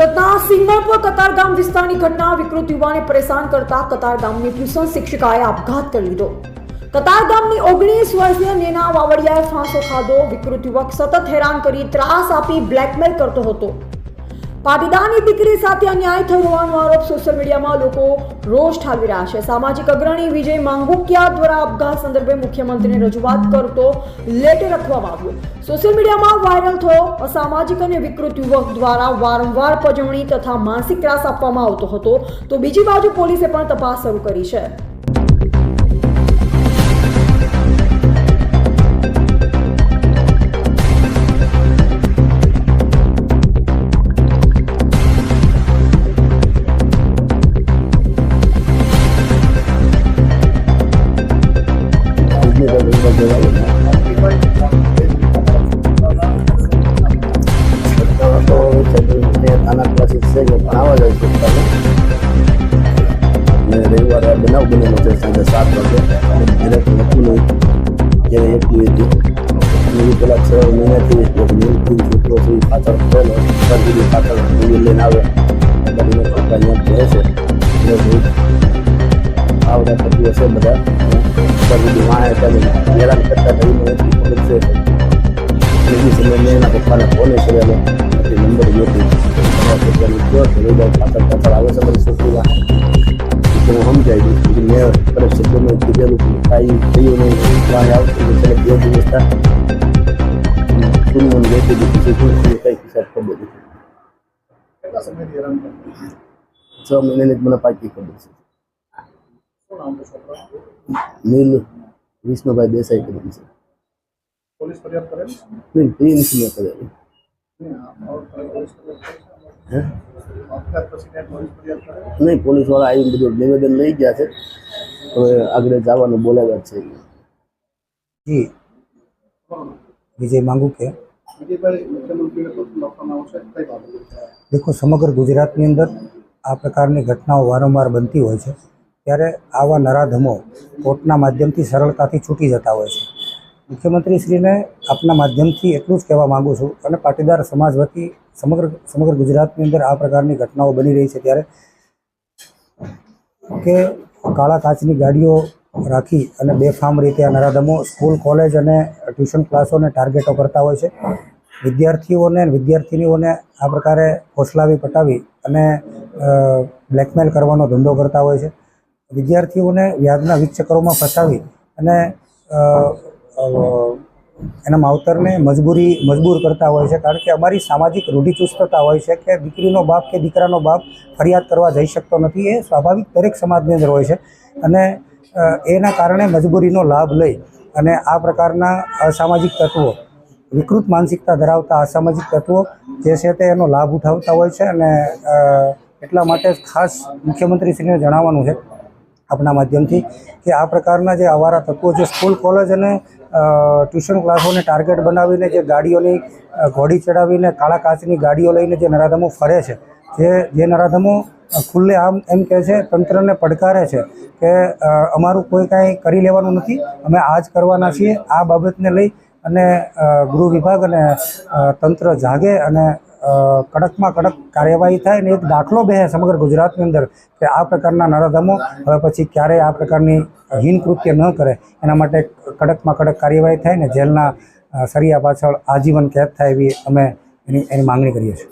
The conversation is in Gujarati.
સુરતના સિંગણપુર કતારગામ વિસ્તારની ઘટના વિકૃત યુવાને પરેશાન કરતા કતારગામની ટ્યુશન શિક્ષિકાએ આપઘાત કરી લીધો। કતારગામની 19 વર્ષીય નેના વાવડિયાએ ફાંસો ખાધો। વિકૃત યુવક સતત હેરાન કરી ત્રાસ આપી બ્લેકમેલ કરતો હતો। પાટીદારની દીકરી સાથે અન્યાય થયો હોવાનો આરોપ સોશિયલ મીડિયામાં લોકો રોષ ઠાલવી રહ્યા છે। સામાજિક અગ્રણી વિજય માંગુકિયા દ્વારા આપઘાત સંદર્ભે મુખ્યમંત્રીને રજૂઆત કરતો લેટર લખવામાં આવ્યો। સોશિયલ મીડિયામાં વાયરલ થયો અસામાજિક અને વિકૃત યુવક દ્વારા વારંવાર પજવણી તથા માનસિક ત્રાસ આપવામાં આવતો હતો, તો બીજી બાજુ પોલીસે પણ તપાસ શરૂ કરી છે। थाना क्लासेस से भणावा जाए रविवार बनाव बनेलो છે સાંજે 7 વાગે ડિરેક્ટ નક્કી નહીં જ્યારે એકલી હતી એની પેલા 6 મહિનાથી નીલથી છોકરો છે પાછળ થયેલો સરગીની પાછળ લઈને આવે બધાને છોકરા અહીંયા રહે છે એટલે આવડા થતી હશે બધા સરગીની વાણે ત્યાં હેરાન કરતા થઈને ખબર છે એની સમય મેં એના પપ્પાને ફોન કરેલો નંબર જોતી પાછળ આવે છે બધી છોકરીમાં હું સમજાઈ દઈશ કે મેં ફરક શબ્દોમાં કીધેલું કે કાંઈ થયું નહીં વાંહે આવતું છે 2 દિવસ પૂનમ લેતી હતી પછી કંઈ હિસાબ ખબર નથી 6 મહિનાની મને પાકી ખબર છે। નીલ વિષ્ણુભાઈ દેસાઈ કરી છે। પોલીસ ફરિયાદ કરેલી નહીં એ નથી મેં કરેલી નહીં પોલીસવાળા આવીને બધું નિવેદન લઈ ગયા છે, હવે આગળ જવાનું બોલાવ્યા છે। जी विजय मांगुकिया। देखो समग्र गुजरातनी अंदर आ प्रकारनी घटनाओं वारंवार बनती होय छे, त्यारे आवा नराधमो कोर्टना माध्यमथी सरलताथी छूटी जता होय छे। मुख्यमंत्रीश्रीने आपना माध्यमथी एटલું જ કહેવા માંગુ છું અને પાટીદાર સમાજ વતી સમગ્ર ગુજરાતની અંદર આ પ્રકારની ઘટનાઓ બની રહી છે ત્યારે કે કાળા કાચની ગાડીઓ રાખી અને બેફામ રીતે આ નરાધમો સ્કૂલ કોલેજ અને ટ્યુશન ક્લાસોને ટાર્ગેટો કરતા હોય છે। વિદ્યાર્થીઓને વિદ્યાર્થિનીઓને આ પ્રકારે ફોસલાવી પટાવી અને બ્લેકમેલ કરવાનો ધંધો કરતા હોય છે। વિદ્યાર્થીઓને વ્યાજના વીજ ચક્રોમાં ફસાવી અને એના માવતરને મજબૂર કરતા હોય છે, કારણ કે અમારી સામાજિક રૂઢિચુસ્તતા હોય છે કે દીકરીનો બાપ કે દીકરાનો બાપ ફરિયાદ કરવા જઈ શકતો નથી। એ સ્વાભાવિક દરેક સમાજની અંદર હોય છે અને એના કારણે મજબૂરીનો લાભ લઈ અને આ પ્રકારના અસામાજિક તત્વો, વિકૃત માનસિકતા ધરાવતા અસામાજિક તત્વો જે છે તે એનો લાભ ઉઠાવતા હોય છે અને એટલા માટે ખાસ મુખ્યમંત્રીશ્રીને જણાવવાનું છે આપના માધ્યમથી કે આ પ્રકારના જે આવારા તત્વો જે સ્કૂલ કોલેજ અને ટ્યુશન ક્લાસોને ટાર્ગેટ બનાવીને જે ગાડીઓની ઘોડી ચડાવીને કાળા કાચની ગાડીઓ લઈને જે નરાધમો ફરે છે, જે નરાધમો ખુલ્લે આમ એમ કહે છે, તંત્રને પડકારે છે કે અમારું કોઈ કાંઈ કરી લેવાનું નથી, અમે આ જ કરવાના છીએ। આ બાબતને લઈ અને ગૃહ વિભાગ અને તંત્ર જાગે અને કડકમાં કડક કાર્યવાહી થાય ને એક દાખલો બેસે સમગ્ર ગુજરાતની અંદર કે આ પ્રકારના નરાધમો હવે પછી ક્યારેય આ પ્રકારની હીન કૃત્ય ન કરે, એના માટે કડકમાં કડક કાર્યવાહી થાય ને જેલના સળિયા પાછળ આજીવન કેદ થાય એવી અમે એની માંગણી કરીએ છીએ।